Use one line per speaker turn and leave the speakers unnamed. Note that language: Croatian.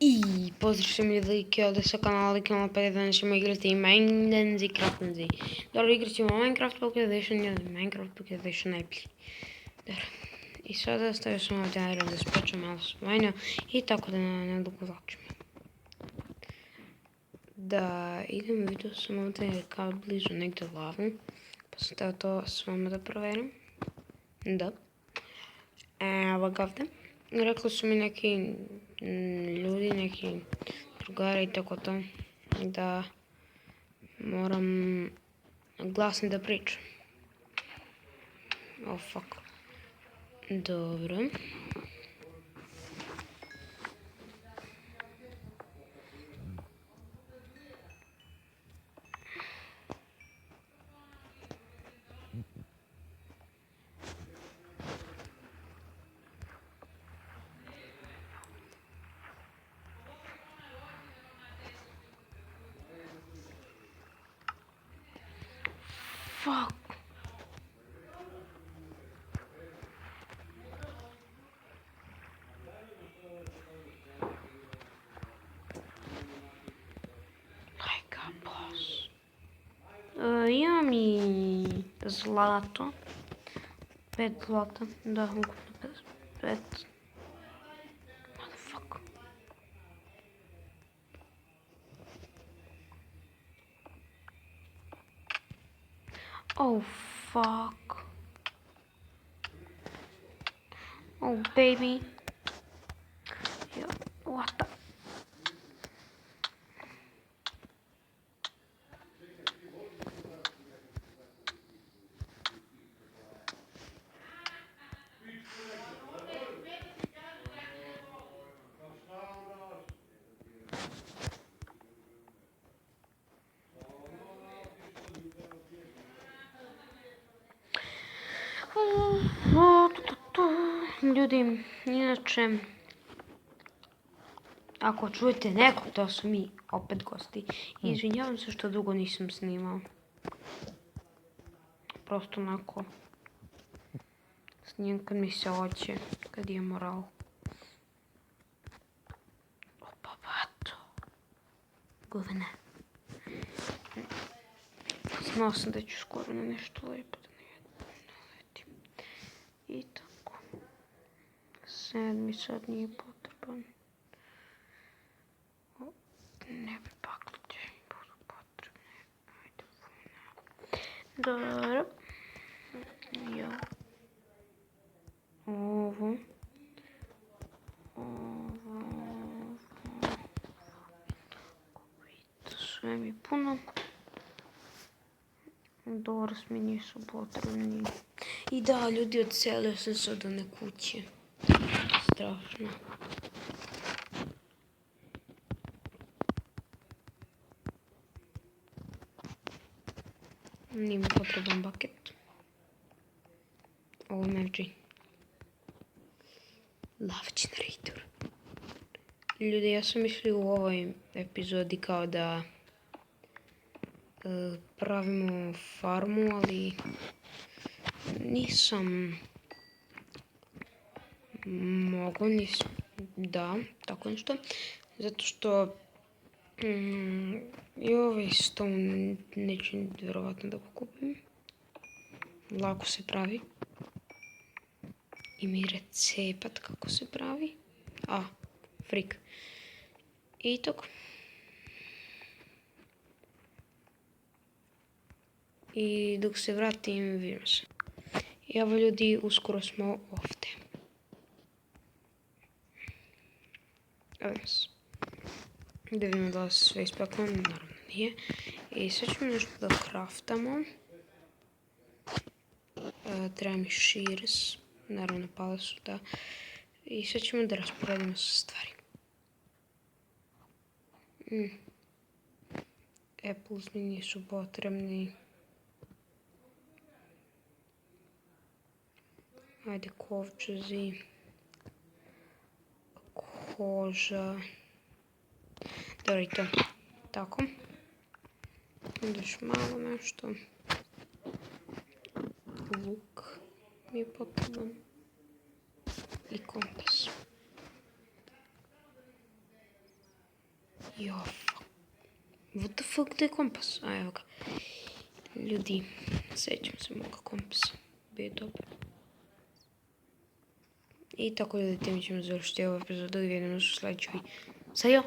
I pozdrav svim ljudi, ovdje sa kanala Likama 5, danas ćemo igrati Minecraft i Craftancy. Dobro, igrat ćemo Minecraft Pocket Edition, jer Minecraft Pocket Edition najbolji. Dobro, i sada stavio sam ovdje iron da spočem, malo sam vajnio i tako da ne dugo vlačimo. Da idem, vidio sam ovdje kao blizu negdje lavu, pa sam teo to s vama da proverim. Da. Evo ga ovdje. Rekli su mi neki ljudi, neki drugari i tako to, da moram glasno da pričam. Oh fuck. Dobro. Fuck. Like a boss. Imam i zlato. 5 zlata. Da, ukupno 5. Motherfuck. Oh fuck. Oh baby. Yo, what the? Ljudi, inače, ako čujete nekog, to su mi opet gosti. Izvinjavam se što dugo nisam snimao. Prosto onako snimam kad mi se hoće, kad je moral. Opa, bato. Govne. Znao sam da ću skoro na nešto lepo da ne letim. I tako. 7 sad nije potreban. Ne bi baklite, budu potrebne. Ajde, dobro. Ja. Ovo. Sve mi puno. Doors mi nisu potrebni. I da, ljudi, odselio sam se od one kuće. Strašno. Nije mi potreban bucket. Ovo znači lava generator. Ljudi, ja sam mislio u ovoj epizodi kao da pravimo farmu, ali nisam mogao, da, tako nešto, zato što i ovaj stone neću vjerovatno da pokupim. Lako se pravi. I mi recept kako se pravi. Frik. I tako. I dok se vratim, vidim se. Evo ljudi, uskoro smo ovdje. Evo nas. Da vidimo da se sve ispeklo, naravno nije. I sad ćemo nešto da craftamo. Treba mi shears, naravno pale su, da. I sad ćemo da rasporedimo stvari. Apples mi nisu potrebni. Ajde, kovčezi. Koža. Dobro i to. Tako. Onda još malo nešto. Luk mi je potreban. I kompas. Jo, what the fuck, gde je kompas? A, evo ga. Ljudi, sećam se moga kompasa. Bio je dobar. I tako ljudi, tim ćemo završiti ovu epizodu i vidimo se u sledećoj. Sajo!